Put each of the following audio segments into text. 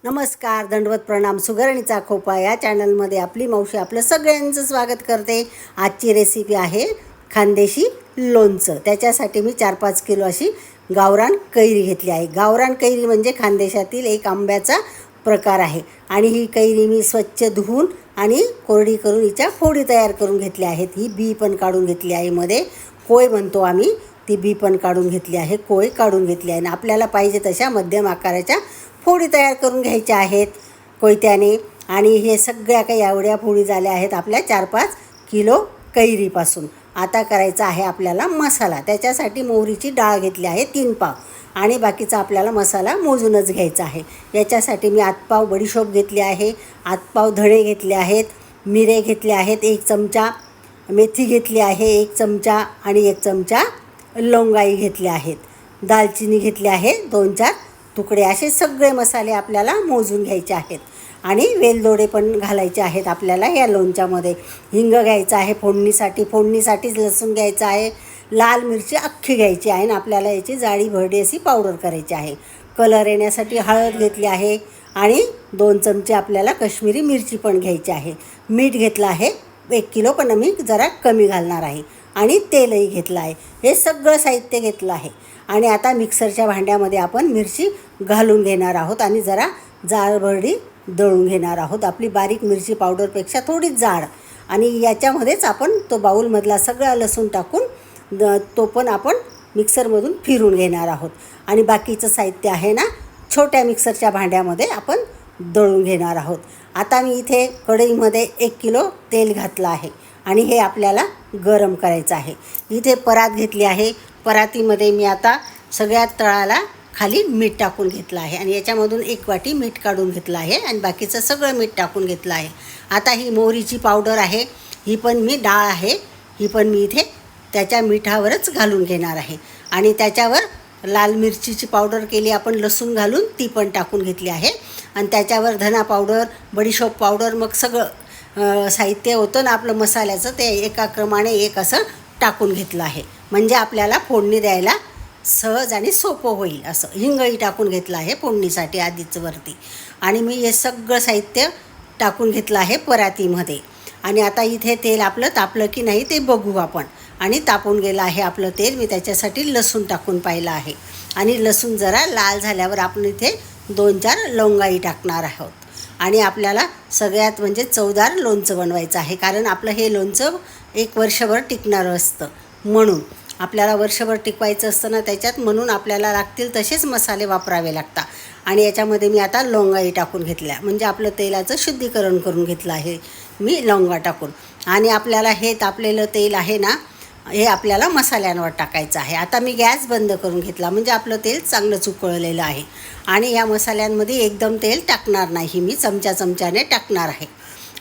नमस्कार, दंडवत प्रणाम. सुगरणीचा खोपा या चॅनलमध्ये आपली मावशी आपलं सगळ्यांचं स्वागत करते. आजची रेसिपी आहे खानदेशी लोणचं. त्याच्यासाठी मी 4-5 किलो अशी गावरान कैरी घेतली आहे. गावरान कैरी म्हणजे खानदेशातील एक आंब्याचा प्रकार आहे आणि ही कैरी मी स्वच्छ धुवून आणि कोरडी करून हिच्या फोडी तयार करून घेतल्या आहेत. ही बी पण काढून घेतली आहे. मध्ये कोय म्हणतो आम्ही, ती बी पण काढून घेतली आहे, कोय काढून घेतली आहे. आणि आपल्याला पाहिजे तशा मध्यम आकाराच्या फोडी तयार करून घ्यायच्या आहेत कोयत्याने. आणि हे सगळ्या काही एवढ्या फोडी झाल्या आहेत आपल्या 4-5 किलो कैरीपासून. आता करायचा आहे आपल्याला मसाला. त्याच्यासाठी मोहरीची डाळ घेतली आहे 3 पाव आणि बाकीचा आपल्याला मसाला मोजूनच घ्यायचा आहे. याच्यासाठी मी 8 पाव बडीशोप घेतली आहे, 8 पाव धणे घेतले आहेत, मिरे घेतले आहेत, 1 चमचा मेथी घेतली आहे, 1 चमचा आणि 1 चमचा लवंगाई घेतले आहेत, दालचिनी घेतली आहे 2-4 तुकडे. असे सगळे मसाले आपल्याला मोजून घ्यायचे आहेत. आणि वेलदोडे पण घालायचे आहेत आपल्याला या लोणच्यामध्ये. हिंग घ्यायचं आहे फोडणीसाठीच लसूण घ्यायचं आहे, लाल मिरची अख्खी घ्यायची आहे आणि आपल्याला याची जाडी भरडी अशी पावडर करायची आहे. कलर येण्यासाठी हळद घेतली आहे आणि 2 चमचे आपल्याला काश्मीरी मिरची पण घ्यायची आहे. मीठ घेतलं आहे 1 किलो, पण मी जरा कमी घालणार आहे. आणि तेलही घेतलं आहे. हे सगळं साहित्य घेतलं आहे. आणि आता मिक्सरच्या भांड्यामध्ये आपण मिरची घालून घेणार आहोत आणि जरा जाडभरडी दळून घेणार आहोत. आपली बारीक मिरची पावडरपेक्षा थोडी जाड. आणि याच्यामध्येच आपण तो बाऊलमधला सगळा लसूण टाकून तो पण आपण मिक्सरमधून फिरून घेणार आहोत. आणि बाकीचं साहित्य आहे ना छोट्या मिक्सरच्या भांड्यामध्ये आपण दळून घेणार आहोत. आता मी इथे कढईमध्ये 1 किलो तेल घातलं आहे आणि हे आपल्याला गरम करायचं आहे. इथे परात घेतली आहे. परातीमध्ये मी आता सगळ्यात तळाला खाली मीठ टाकून घेतलं आहे आणि याच्यामधून 1 वाटी मीठ काढून घेतलं आहे आणि बाकीचं सगळं मीठ टाकून घेतलं आहे. आता ही मोहरीची पावडर आहे, ही पण मी डाळ आहे, ही पण मी इथे त्याच्या मिठावरच घालून घेणार आहे. आणि त्याच्यावर लाल मिरचीची पावडर केली आपण लसूण घालून, ती पण टाकून घेतली आहे. आणि त्याच्यावर धना पावडर, बडीशोप पावडर, मग सगळं साहित्य होतं ना आपलं मसाल्याचं, ते एका क्रमाने एक असं टाकून घेतलं आहे. म्हणजे आपल्याला फोडणी द्यायला सहज आणि सोपं होईल असं. हिंगही टाकून घेतलं आहे फोडणीसाठी आधीच वरती. आणि मी हे सगळं साहित्य टाकून घेतलं आहे परातीमध्ये. आणि आता इथे तेल आपलं तापलं की नाही ते बघू आपण. आणि तापून गेलं आहे आपलं तेल. मी त्याच्यासाठी लसूण टाकून पाहिलं आहे. आणि लसूण जरा लाल झाल्यावर आपण इथे 2-4 लवंगाई टाकणार आहोत. आणि आपल्याला सगळ्यात म्हणजे चवदार लोणचं बनवायचं आहे, कारण आपलं हे लोणचं 1 वर्षभर टिकणारं असतं. म्हणून आपल्याला वर्षभर टिकवायचं असतं ना त्याच्यात, म्हणून आपल्याला लागतील तसेच मसाले वापरावे लागतात. आणि याच्यामध्ये मी आता लवंगाई टाकून घेतल्या, म्हणजे आपलं तेलाचं शुद्धीकरण करून घेतलं आहे मी लवंगा टाकून. आणि आपल्याला हे तापलेलं तेल आहे ना, हे आपल्याला मसाल्यांवर टाकायचं आहे. आता मी गॅस बंद करून घेतला, म्हणजे आपलं तेल चांगलं उकळलेलं आहे. आणि या मसाल्यांमध्ये एकदम तेल टाकणार नाही, मी चमच्याने टाकणार आहे.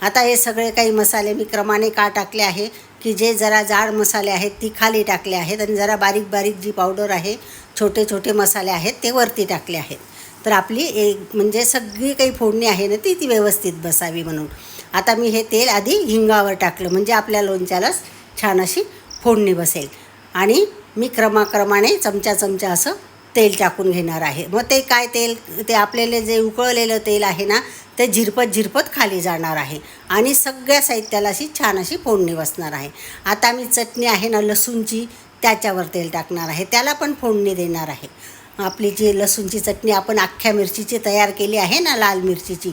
आता हे सगळे काही मसाले मी क्रमाने का टाकले आहे की जे जरा जाड मसाले आहेत ती खाली टाकले आहेत आणि जरा बारीक जी पावडर आहे, छोटे मसाले आहेत ते वरती टाकले आहेत. तर आपली म्हणजे सगळी काही फोडणी आहे ना ती व्यवस्थित बसावी म्हणून. आता मी हे तेल आधी हिंगावर टाकलं, म्हणजे आपल्या लोणच्याला छान अशी फोडणी बसेल. आणि मी क्रमाने चमचा असं तेल टाकून घेणार आहे. मग ते काय तेल, ते आपल्याला जे उकळलेलं तेल आहे ना ते झिरपत खाली जाणार आहे आणि सगळ्या साहित्याला अशी छान अशी फोडणी बसणार आहे. आता मी चटणी आहे ना लसूणची, त्याच्यावर तेल टाकणार आहे, त्याला पण फोडणी देणार आहे. आपली जी लसूणची चटणी आपण अख्ख्या मिरचीची तयार केली आहे ना, लाल मिरचीची,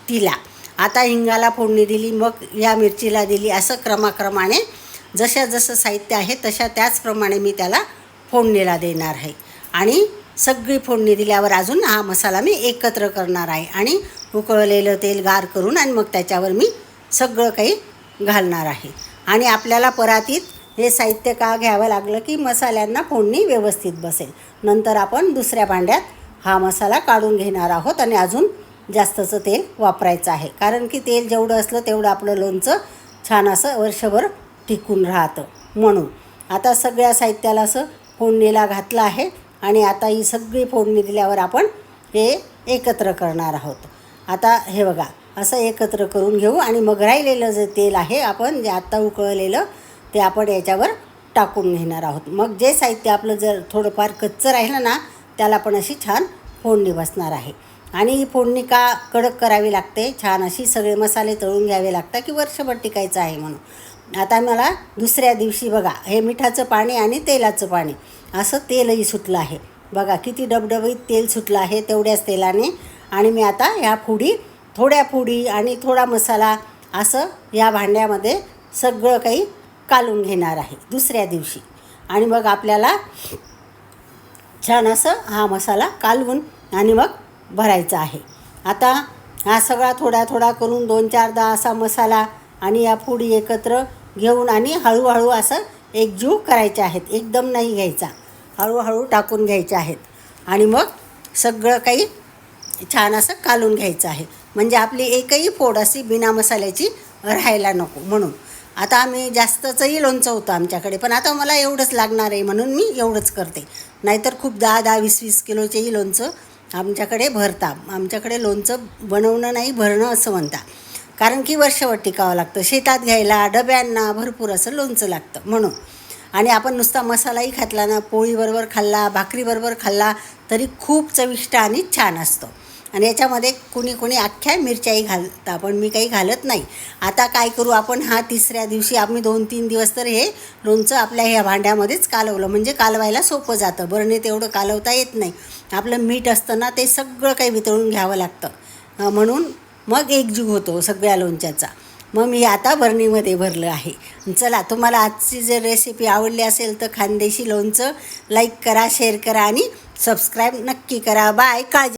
तिला आता हिंगाला फोडणी दिली, मग या मिरचीला दिली. असं क्रमाने जसं साहित्य आहे त्याचप्रमाणे मी त्याला फोडणीला देणार आहे. आणि सगळी फोडणी दिल्यावर अजून हा मसाला मी एकत्र करणार आहे आणि उकळलेलं तेल गार करून आणि मग त्याच्यावर मी सगळं काही घालणार आहे. आणि आपल्याला परातीत हे साहित्य का घ्यावं लागलं की मसाल्यांना फोडणी व्यवस्थित बसेल. नंतर आपण दुसऱ्या भांड्यात हा मसाला काढून घेणार आहोत आणि अजून जास्तचं तेल वापरायचं आहे, कारण की तेल जेवढं असलं तेवढं आपलं लोणचं छान असं वर्षभर टिकून राहतं. म्हणून आता सगळ्या साहित्याला असं फोडणीला घातलं आहे. आणि आता ही सगळी फोडणी दिल्यावर आपण हे एकत्र करणार आहोत. आता हे बघा असं एकत्र करून घेऊ आणि मग राहिलेलं जे तेल आहे आपण जे आत्ता उकळलेलं ते आपण याच्यावर टाकून घेणार आहोत. मग जे साहित्य आपलं जर थोडंफार कच्चं राहिलं ना त्याला पण अशी छान फोडणी बसणार आहे. आणि ही फोडणी का कडक करावी लागते, छान अशी सगळे मसाले तळून घ्यावे लागतात की वर्षभर टिकायचं आहे म्हणून. आता मला दुसऱ्या दिवशी बघा हे मिठाचं पाणी आणि तेलाचं पाणी असं तेलही सुटलं आहे. बघा किती डबडबीत तेल सुटलं आहे तेवढ्याच तेलाने. आणि मी आता ह्या थोड्या फोडी आणि थोडा मसाला असं या भांड्यामध्ये सगळं काही कालून घेणार आहे दुसऱ्या दिवशी. आणि मग आपल्याला छान असं हा मसाला कालवून आणि मग भरायचा आहे. आता हा सगळा थोडा थोडा करून 2-4दा असा मसाला आणि या फोडी एकत्र घेऊन आणि हळूहळू असं एकजीव करायचे आहेत. एकदम नाही घ्यायचा, हळूहळू टाकून घ्यायचे आहेत. आणि मग सगळं काही छान असं कालून घ्यायचं आहे, म्हणजे आपली एकही फोड अशी बिना मसाल्याची राहायला नको म्हणून. आता आम्ही जास्तचंही लोणचं होतं आमच्याकडे, पण आता मला एवढंच लागणार आहे म्हणून मी एवढंच करते. नाहीतर खूप 10-10, 20-20 किलोचेही लोणचं आमच्याकडे भरता. आमच्याकडे लोणचं बनवणं नाही भरणं असं म्हणता, कारण की वर्षभर टिकावं लागतं. शेतात घ्यायला डब्यांना भरपूर असं लोणचं लागतं म्हणून. आणि आपण नुसता मसालाही घातला ना, पोळीबरोबर खाल्ला, भाकरीबरोबर खाल्ला तरी खूप चविष्ट आणि छान असतो. आणि याच्यामध्ये कुणी अख्ख्या मिरच्याही घालतात, पण मी काही घालत नाही. आता काय करू आपण, हा तिसऱ्या दिवशी आम्ही 2-3 दिवस तर हे लोणचं आपल्या ह्या भांड्यामध्येच कालवलं, म्हणजे कालवायला सोपं जातं. बरणीत एवढं कालवता येत नाही. आपलं मीठ असतं ना ते सगळं काही वितळून घ्यावं लागतं, म्हणून मग एकजीव होतो सगळ्या लोणच्याचा. मग मी आता बरणीमध्ये भरलं आहे. चला, तुम्हाला आजची जर रेसिपी आवडली असेल तर खानदेशी लोणचं लाईक करा, शेअर करा आणि सबस्क्राईब नक्की करा. बाय. काळजी.